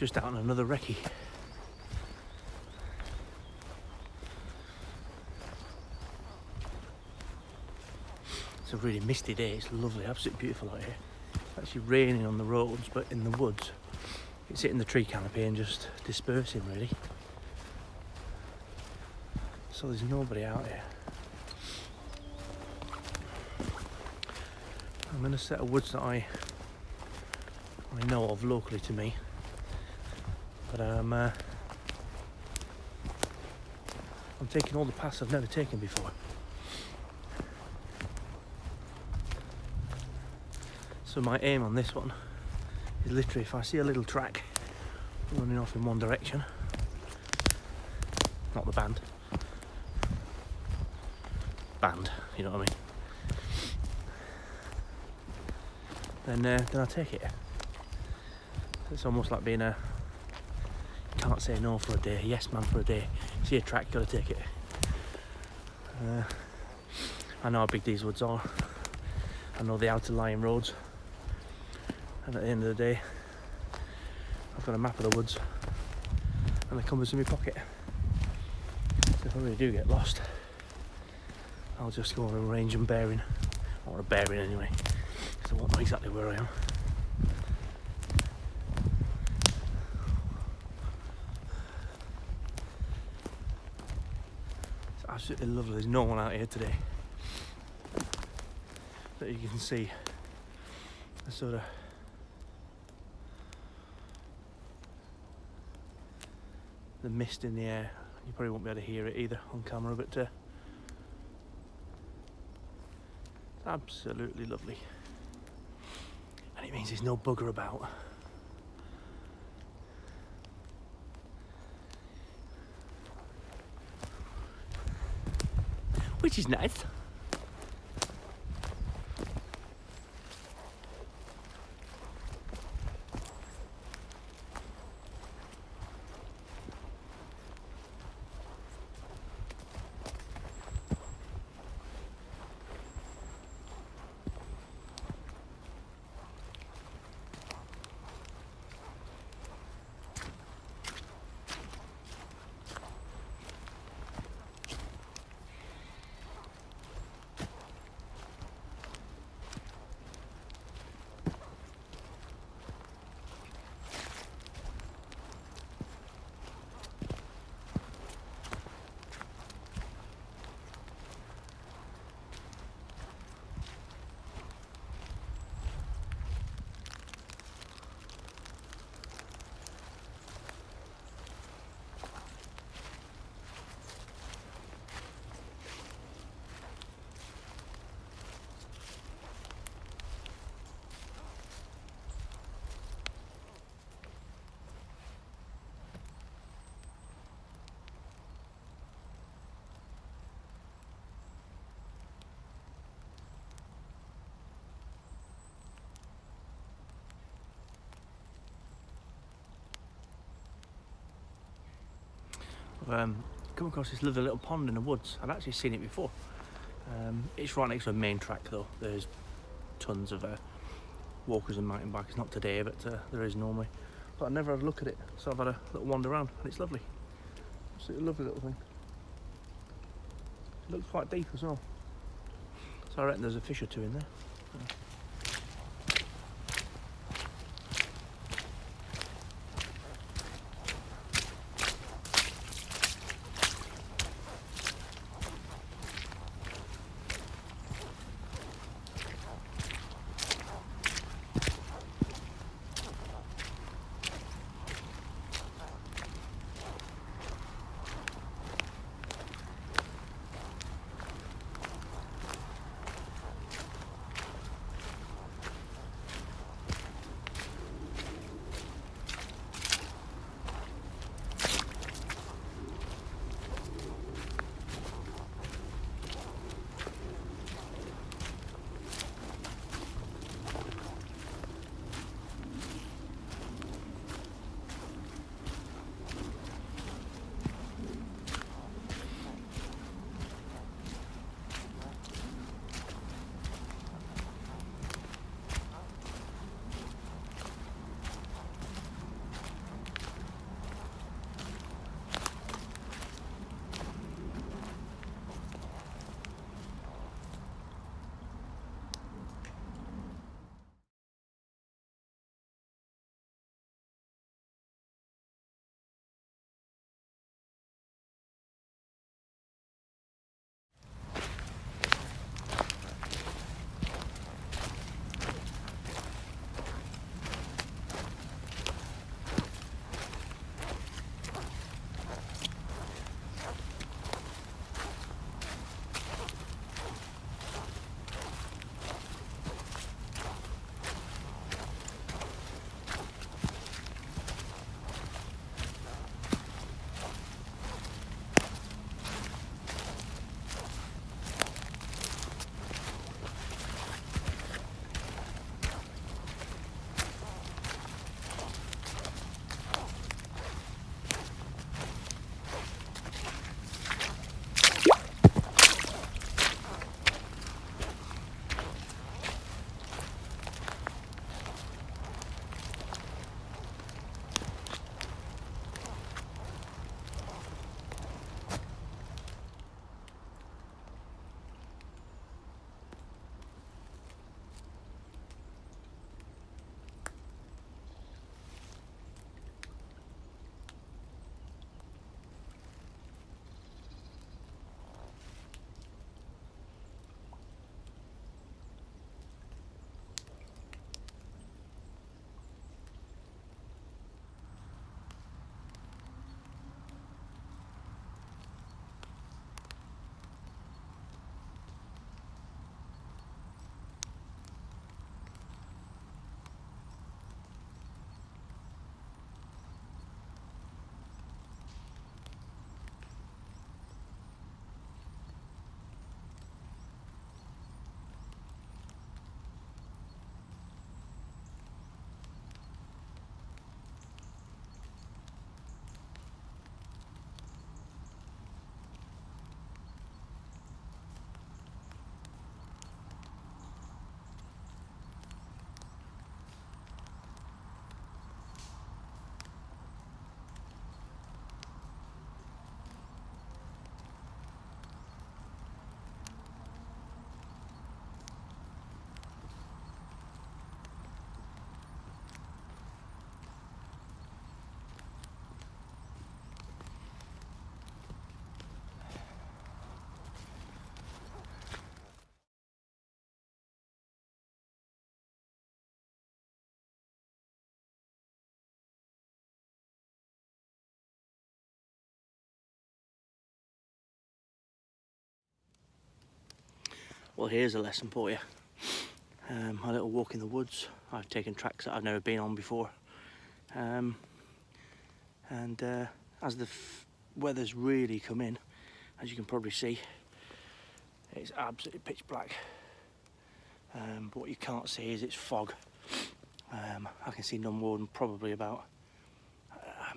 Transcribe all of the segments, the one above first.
just out on another recce. It's a really misty day, it's lovely, absolutely beautiful out here. It's actually raining on the roads, but in the woods it's hitting the tree canopy and just dispersing really. So there's nobody out here. I'm in a set of woods that I know of locally to me, but I'm taking all the paths I've never taken before. So my aim on this one is literally, if I see a little track running off in one direction, not the band, you know what I mean, then I take it. It's almost like being a can't say no for a day, yes man for a day. See a track, gotta take it. I know how big these woods are. I know the outer lying roads, and at the end of the day I've got a map of the woods and the compass in my pocket. So if I really do get lost, I'll just go on a range and bearing, or a bearing anyway, because I won't know exactly where I am. It's absolutely lovely. There's no one out here today that you can see a sort of the mist in the air. You probably won't be able to hear it either on camera, but it's absolutely lovely. And it means there's no bugger about. Which is nice. I've come across this lovely little pond in the woods. I've actually seen it before. It's right next to a main track though. There's tons of walkers and mountain bikers, not today, but there is normally. But I never had a look at it, so I've had a little wander around, and it's lovely. Absolutely lovely little thing. It looks quite deep as well. So I reckon there's a fish or two in there. Well, here's a lesson for you. A little walk in the woods. I've taken tracks that I've never been on before. As the weather's really come in, as you can probably see, it's absolutely pitch black. But what you can't see is it's fog. I can see no more than probably about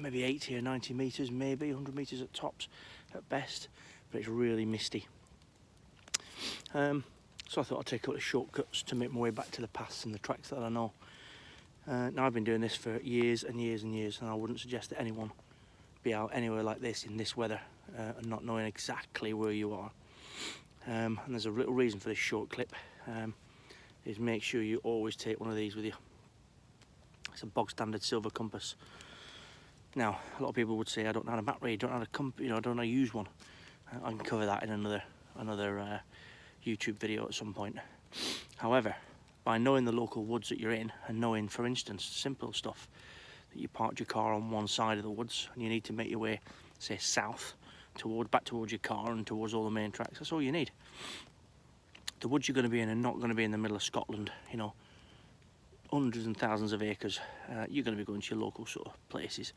maybe 80 or 90 metres, maybe 100 metres at tops at best, but it's really misty. So I thought I'd take a couple of shortcuts to make my way back to the paths and the tracks that I know. Now I've been doing this for years and years and years, and I wouldn't suggest that anyone be out anywhere like this in this weather and not knowing exactly where you are. And there's a little reason for this short clip, is make sure you always take one of these with you. It's a bog standard silver compass. Now, a lot of people would say I don't know how to map read, don't know how to I don't know how to use one. I can cover that in another YouTube video at some point. However, by knowing the local woods that you're in, and knowing, for instance, simple stuff, that you parked your car on one side of the woods and you need to make your way, say, south, back towards your car and towards all the main tracks, that's all you need. The woods you're going to be in are not going to be in the middle of Scotland, you know, hundreds and thousands of acres. You're going to be going to your local sort of places.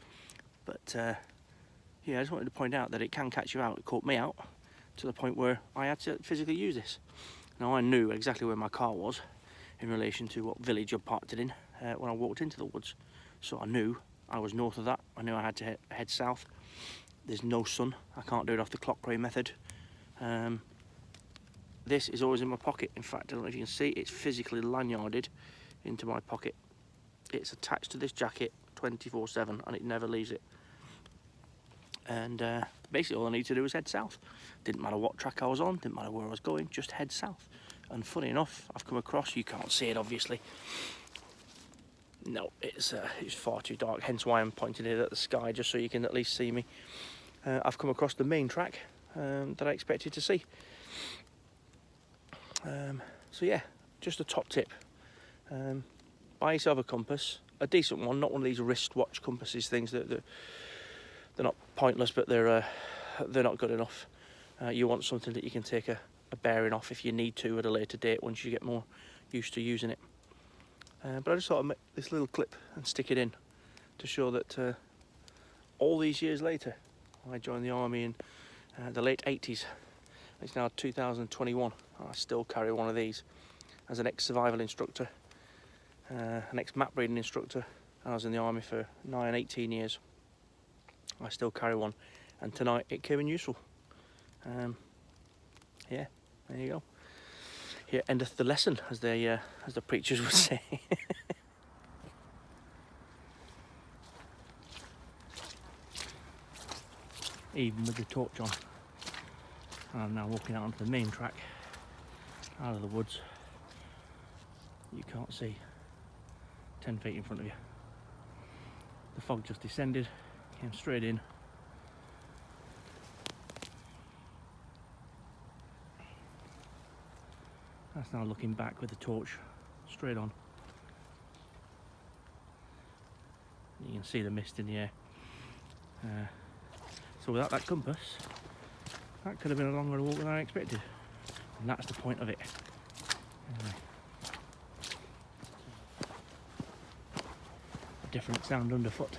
But yeah, I just wanted to point out that it can catch you out. It caught me out to the point where I had to physically use this. Now I knew exactly where my car was in relation to what village I parked it in when I walked into the woods. So I knew I was north of that. I knew I had to head south. There's no sun. I can't do it off the clock grey method. This is always in my pocket. In fact, I don't know if you can see, it's physically lanyarded into my pocket. It's attached to this jacket 24/7 and it never leaves it. And basically all I need to do is head south. Didn't matter what track I was on, didn't matter where I was going, just head south. And funny enough, I've come across, you can't see it obviously. No, it's far too dark, hence why I'm pointing it at the sky, just so you can at least see me. I've come across the main track that I expected to see. So yeah, just a top tip. Buy yourself a compass, a decent one, not one of these wristwatch compasses things that they're not pointless, but they're not good enough. You want something that you can take a bearing off if you need to at a later date once you get more used to using it. But I just thought I'd make this little clip and stick it in to show that all these years later, I joined the army in the late 80s. It's now 2021. I still carry one of these as an ex-survival instructor, an ex-map reading instructor. I was in the army for 18 years. I still carry one, and tonight it came in useful. Yeah, there you go. Here endeth the lesson, as the preachers would say. Even with the torch on, I'm now walking out onto the main track, out of the woods. You can't see 10 feet in front of you. The fog just descended, came straight in. That's now looking back with the torch straight on. You can see the mist in the air. So without that compass, that could have been a longer walk than I expected. And that's the point of it. Anyway. A different sound underfoot.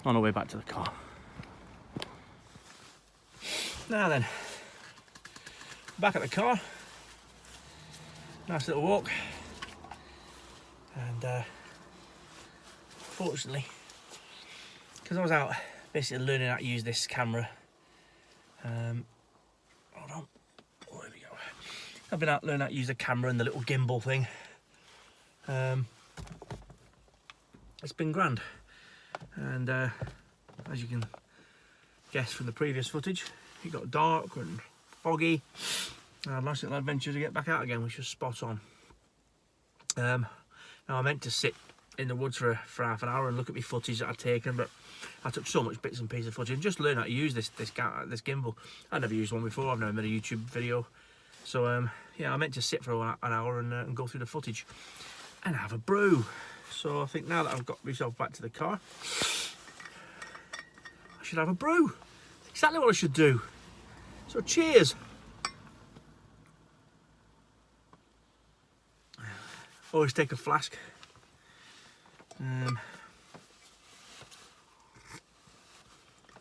On our way back to the car. Now then, back at the car. Nice little walk. And fortunately, because I was out basically learning how to use this camera. Hold on. Oh, there we go. I've been out learning how to use the camera and the little gimbal thing. It's been grand. And as you can guess from the previous footage, it got dark and foggy. I had a nice little adventure to get back out again, which was spot on. Now I meant to sit in the woods for half an hour and look at my footage that I'd taken, but I took so much bits and pieces of footage and just learned how to use this gimbal. I'd never used one before. I've never made a YouTube video, so yeah, I meant to sit for an hour and go through the footage and have a brew. So I think now that I've got myself back to the car, I should have a brew. Exactly what I should do. So cheers. Always take a flask.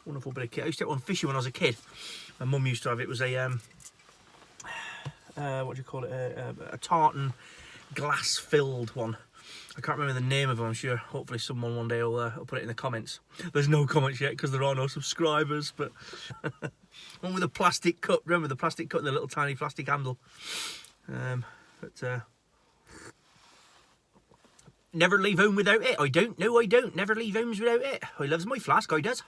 Wonderful bit of kit. I used to take one fishing when I was a kid. My mum used to have it. It was a what do you call it? A tartan glass filled one. I can't remember the name of them. I'm sure hopefully someone one day will put it in the comments. There's no comments yet because there are no subscribers, but one with a plastic cup. Remember the plastic cup, the little tiny plastic handle. Never leave home without it. I don't. No, I don't. Never leave homes without it. I loves my flask. I does.